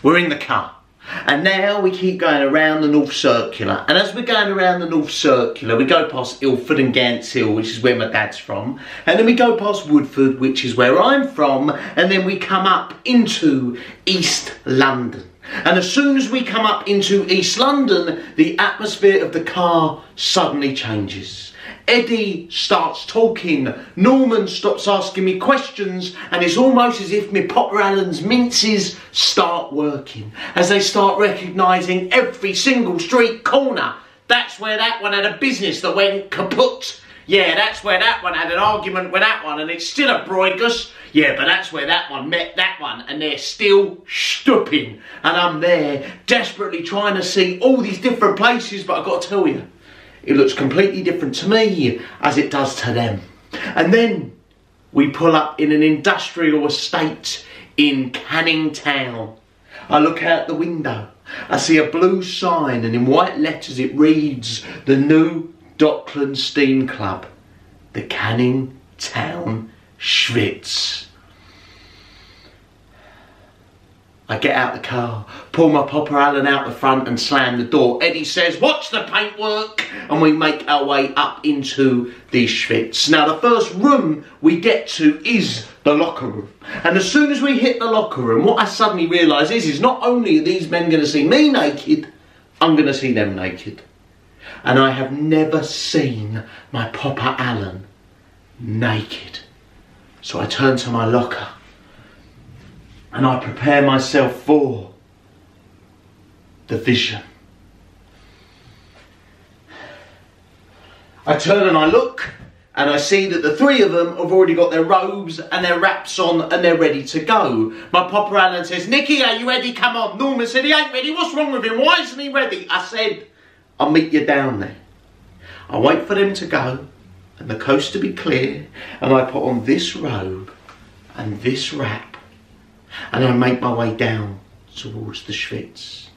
we're in the car. And now we keep going around the North Circular. And as we're going around the North Circular, we go past Ilford and Gants Hill, which is where my dad's from. And then we go past Woodford, which is where I'm from. And then we come up into East London. And as soon as we come up into East London, the atmosphere of the car suddenly changes. Eddie starts talking, Norman stops asking me questions, and it's almost as if my Popper Allen's minces start working, as they start recognising every single street corner. That's where that one had a business that went kaput. Yeah, that's where that one had an argument with that one, and it's still a broigus. Yeah, but that's where that one met that one, and they're still stooping. And I'm there, desperately trying to see all these different places, but I've got to tell you, it looks completely different to me as it does to them. And then we pull up in an industrial estate in Canning Town. I look out the window. I see a blue sign, and in white letters it reads, the New Dockland Steam Club, the Canning Town Schvitz. I get out the car, pull my Popper Allen out the front and slam the door. Eddie says, watch the paintwork, and we make our way up into the Schvitz. Now the first room we get to is the locker room. And as soon as we hit the locker room, what I suddenly realise is not only are these men going to see me naked, I'm going to see them naked. And I have never seen my Popper Allen naked. So I turn to my locker and I prepare myself for the vision. I turn and I look and I see that the three of them have already got their robes and their wraps on and they're ready to go. My Popper Allen says, Nicky, are you ready? Come on. Norman said, he ain't ready. What's wrong with him? Why isn't he ready? I said, I'll meet you down there. I wait for them to go and the coast to be clear, and I put on this robe and this wrap and I make my way down towards the Schvitz.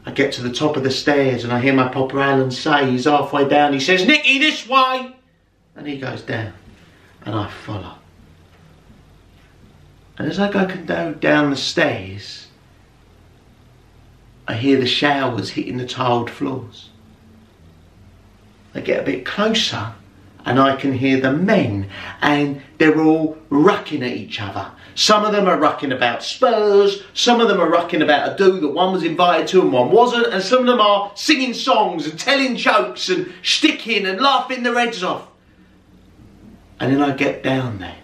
I get to the top of the stairs and I hear my Popper Allen say, he's halfway down, he says, Nicky, this way! And he goes down and I follow. And as I go down the stairs, I hear the showers hitting the tiled floors. I get a bit closer and I can hear the men, and they're all rucking at each other. Some of them are rucking about Spurs, some of them are rucking about a do that one was invited to and one wasn't, and some of them are singing songs and telling jokes and sticking and laughing their heads off. And then I get down there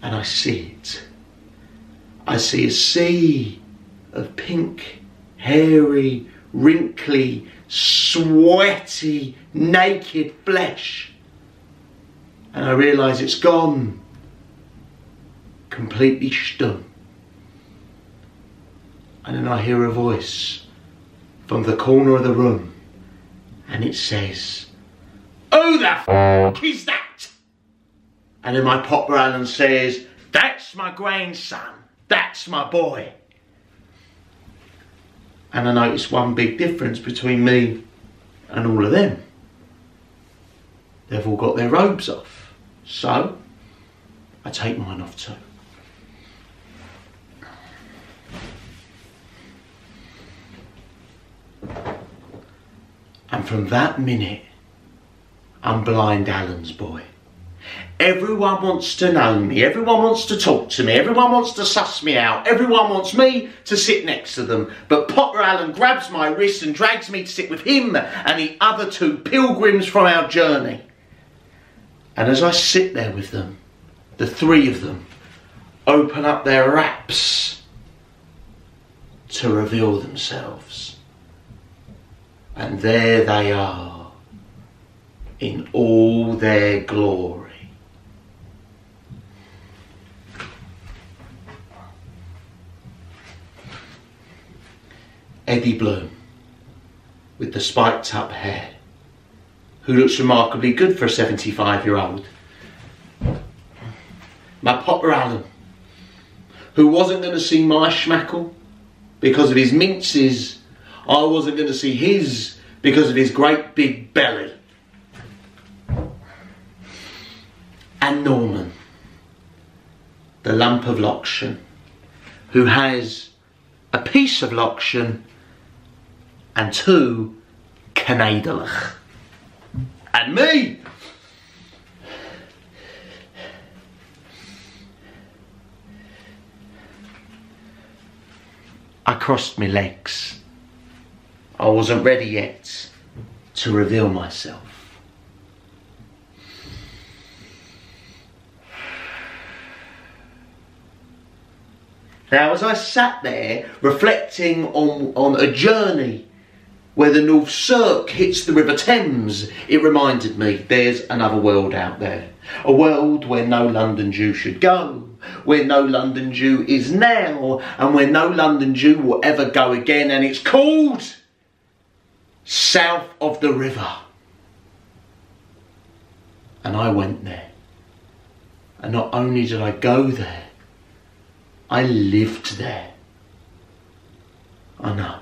and I see it. I see a sea of pink, hairy, wrinkly, sweaty, naked flesh. And I realise it's gone. Completely stunned. And then I hear a voice from the corner of the room and it says, who the f*** is that? And then my Popper Allen says, that's my grandson, that's my boy. And I notice one big difference between me and all of them. They've all got their robes off. So I take mine off too. And from that minute, I'm Blind Allen's boy. Everyone wants to know me, everyone wants to talk to me, everyone wants to suss me out, everyone wants me to sit next to them. But Popper Allen grabs my wrist and drags me to sit with him and the other two pilgrims from our journey. And as I sit there with them, the three of them open up their wraps to reveal themselves. And there they are, in all their glory. Eddie Bloom, with the spiked up hair, who looks remarkably good for a 75-year-old. My Popper Allen, who wasn't going to see my schmackle because of his minces. I wasn't going to see his because of his great big belly. And Norman, the lump of Lokshan, who has a piece of loction and 2 knadelich. And me, I crossed my legs. I wasn't ready yet to reveal myself. Now, as I sat there reflecting on a journey where the North Cirque hits the River Thames, it reminded me there's another world out there. A world where no London Jew should go, where no London Jew is now, and where no London Jew will ever go again, and it's called South of the River. And I went there. And not only did I go there, I lived there. I know.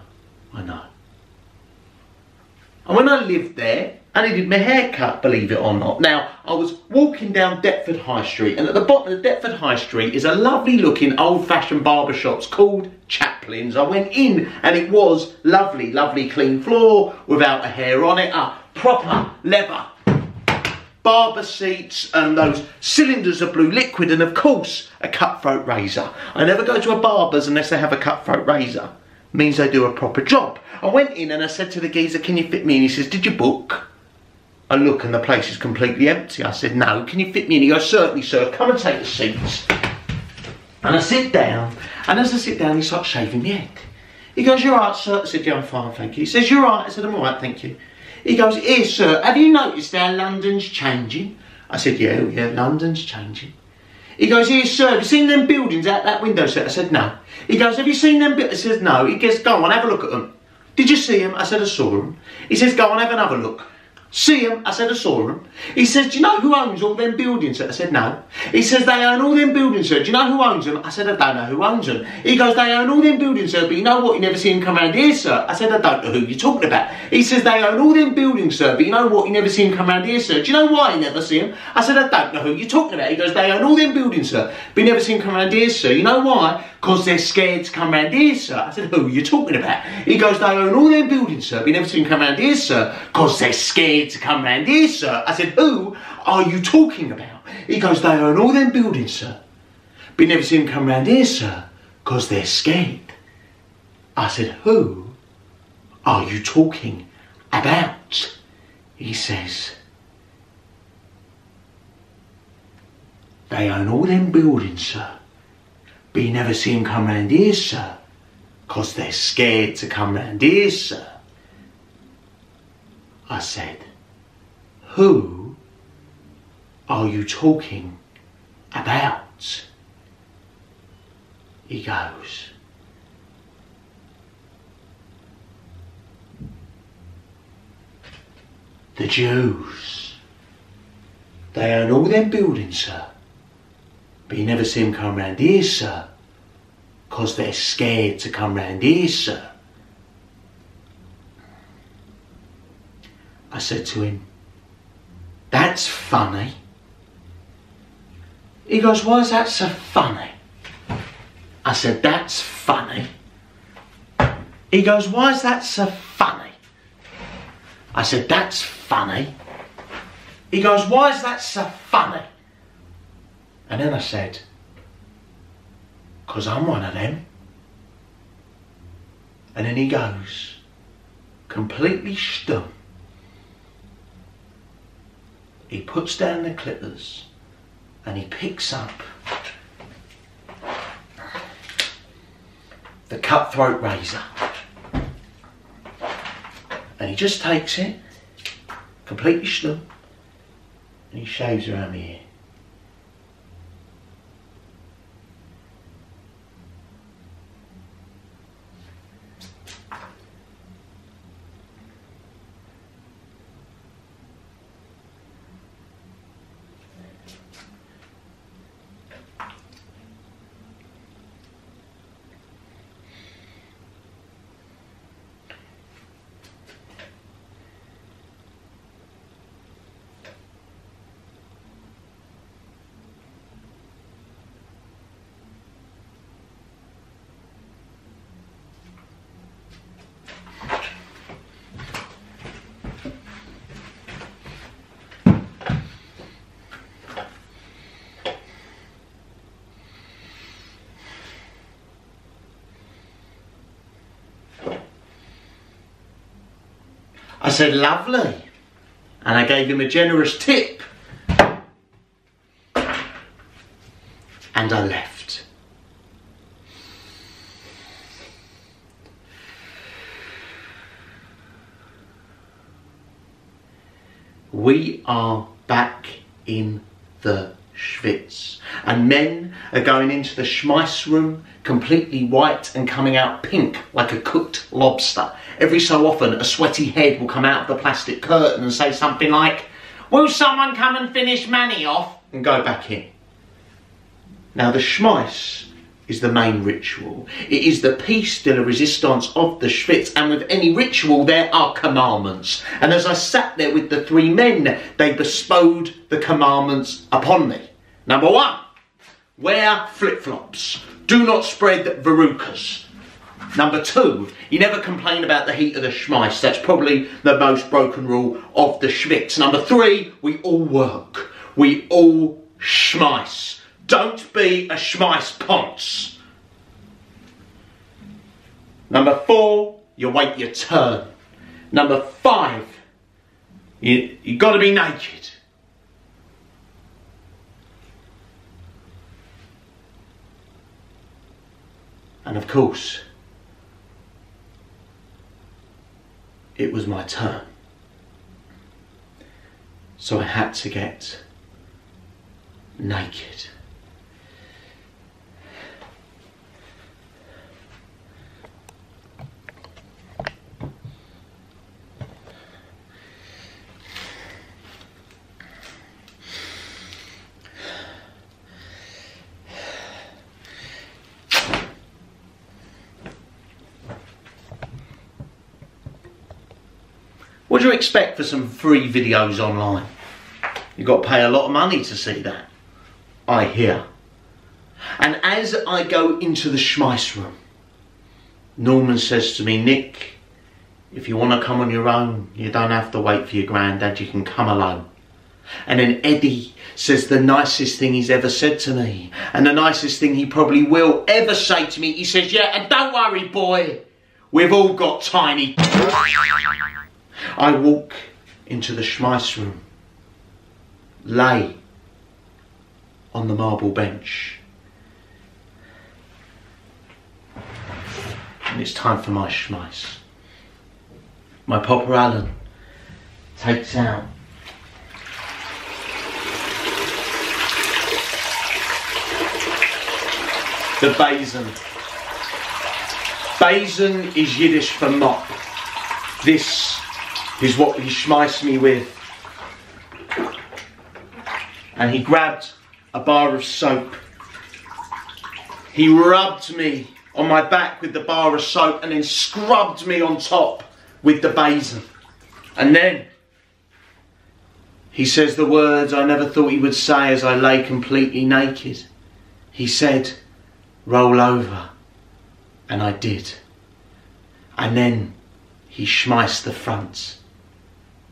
And when I lived there, I needed my hair cut, believe it or not. Now, I was walking down Deptford High Street, and at the bottom of Deptford High Street is a lovely looking old-fashioned barber shops called Chaplin's. I went in and it was lovely, lovely clean floor without a hair on it, a proper leather barber seats and those cylinders of blue liquid, and of course a cutthroat razor. I never go to a barber's unless they have a cutthroat razor. It means they do a proper job. I went in and I said to the geezer, "Can you fit me in?" He says, "Did you book?" I look and the place is completely empty. I said, "No, can you fit me in?" He goes, "Certainly, sir, come and take the seats." And I sit down, and as I sit down he starts shaving my head. He goes, "You alright, sir?" I said, "Yeah, I'm fine, thank you." He says, "You alright?" I said, "I'm alright, thank you." He goes, "Here, sir, have you noticed how London's changing?" I said, yeah, London's changing." He goes, "Here, sir, have you seen them buildings out that window, sir?" I said, "No." He goes, "Have you seen them buildings?" I said, "No." He goes, "Go on, have a look at them." "Did you see them?" I said, "I saw them." He says, "Go on, have another look." "See them?" I said, "I saw them." He says, "Do you know who owns all them buildings, sir?" I said, "No." He says, "They own all them buildings, sir. Do you know who owns them?" I said, "I don't know who owns them." He goes, "They own all them buildings, sir, but you know what? You never see them come round here, sir." I said, "I don't know who you're talking about." He says, "They own all them buildings, sir, but you know what? You never see them come round here, sir. Do you know why you never see them?" I said, "I don't know who you're talking about." He goes, "They own all them buildings, sir, but you never see them come round here, sir. You know why? Because they're scared to come round here, sir." I said, "Who are you talking about?" He goes, "They own all them buildings, sir, but you never see them come round here, sir, because they're scared to come round here, sir." I said, "Who are you talking about?" He goes, "They own all them buildings, sir, but you never see them come round here, sir, because they're scared." I said, "Who are you talking about?" He says, "They own all them buildings, sir, but you never see them come round here, sir, because they're scared to come round here, sir." I said, "Who are you talking about?" He goes, "The Jews. They own all them buildings, sir, but you never see them come round here, sir, because they're scared to come round here, sir." I said to him, "That's funny." He goes, "Why is that so funny?" I said, "That's funny." He goes, "Why is that so funny?" I said, "That's funny." He goes, "Why is that so funny?" And then I said, "'Cause I'm one of them." And then he goes, completely stum. He puts down the clippers and he picks up the cutthroat razor. And he just takes it, completely stum, and he shaves around my ear. I said, lovely. And I gave him a generous tip. And I left. We are back in the Schvitz, and men are going into the Schvitz room completely white and coming out pink like a cooked lobster. Every so often a sweaty head will come out of the plastic curtain and say something like, "Will someone come and finish Manny off?" and go back in. Now the Schvitz is the main ritual. It is the piece de la resistance of the Schvitz, and with any ritual there are commandments. And as I sat there with the three men, they bestowed the commandments upon me. Number 1, wear flip-flops. Do not spread verrucas. Number 2, you never complain about the heat of the Schvitz. That's probably the most broken rule of the Schvitz. Number 3, we all work. We all Schvitz. Don't be a Schvitz ponce. Number 4, you wait your turn. Number 5, you got to be naked. And of course, it was my turn. So I had to get naked. What do you expect for some free videos online? You've got to pay a lot of money to see that, I hear. And as I go into the Schvitz room, Norman says to me, "Nick, if you want to come on your own, you don't have to wait for your granddad, you can come alone." And then Eddie says the nicest thing he's ever said to me, and the nicest thing he probably will ever say to me. He says, "Yeah, and don't worry, boy, we've all got tiny..." I walk into the Schvitz room, lay on the marble bench, and it's time for my Schvitz. My Papa Alan takes out the basin. Basin is Yiddish for mop. This is what he Schvitz me with. And he grabbed a bar of soap. He rubbed me on my back with the bar of soap and then scrubbed me on top with the basin. And then he says the words I never thought he would say as I lay completely naked. He said, "Roll over." And I did. And then he Schvitzed the front,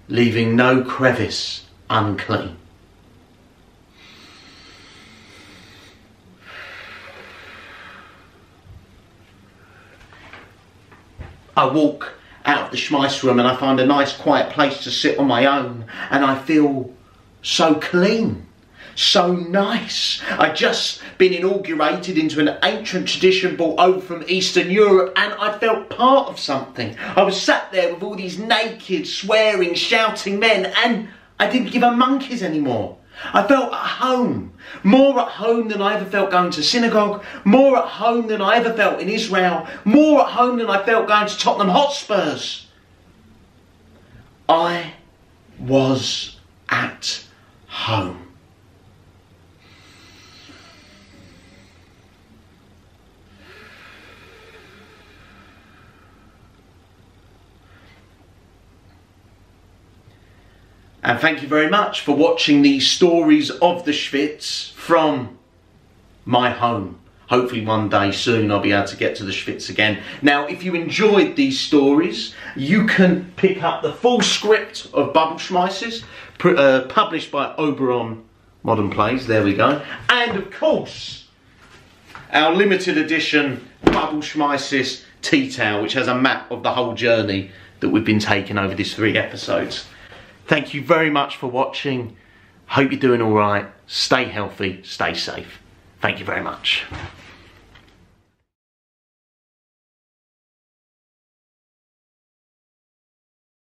leaving no crevice unclean. I walk out of the Schvitz room and I find a nice quiet place to sit on my own, and I feel so clean, so nice. I'd just been inaugurated into an ancient tradition brought over from Eastern Europe, and I felt part of something. I was sat there with all these naked, swearing, shouting men, and I didn't give a monkeys anymore. I felt at home, more at home than I ever felt going to synagogue, more at home than I ever felt in Israel, more at home than I felt going to Tottenham Hotspurs. I was at home. And thank you very much for watching these stories of the Schvitz from my home. Hopefully one day soon I'll be able to get to the Schvitz again. Now, if you enjoyed these stories, you can pick up the full script of Bubble Schvitzes, published by Oberon Modern Plays, there we go. And of course, our limited edition Bubble Schvitzes tea towel, which has a map of the whole journey that we've been taking over these 3 episodes. Thank you very much for watching. Hope you're doing all right. Stay healthy, stay safe. Thank you very much.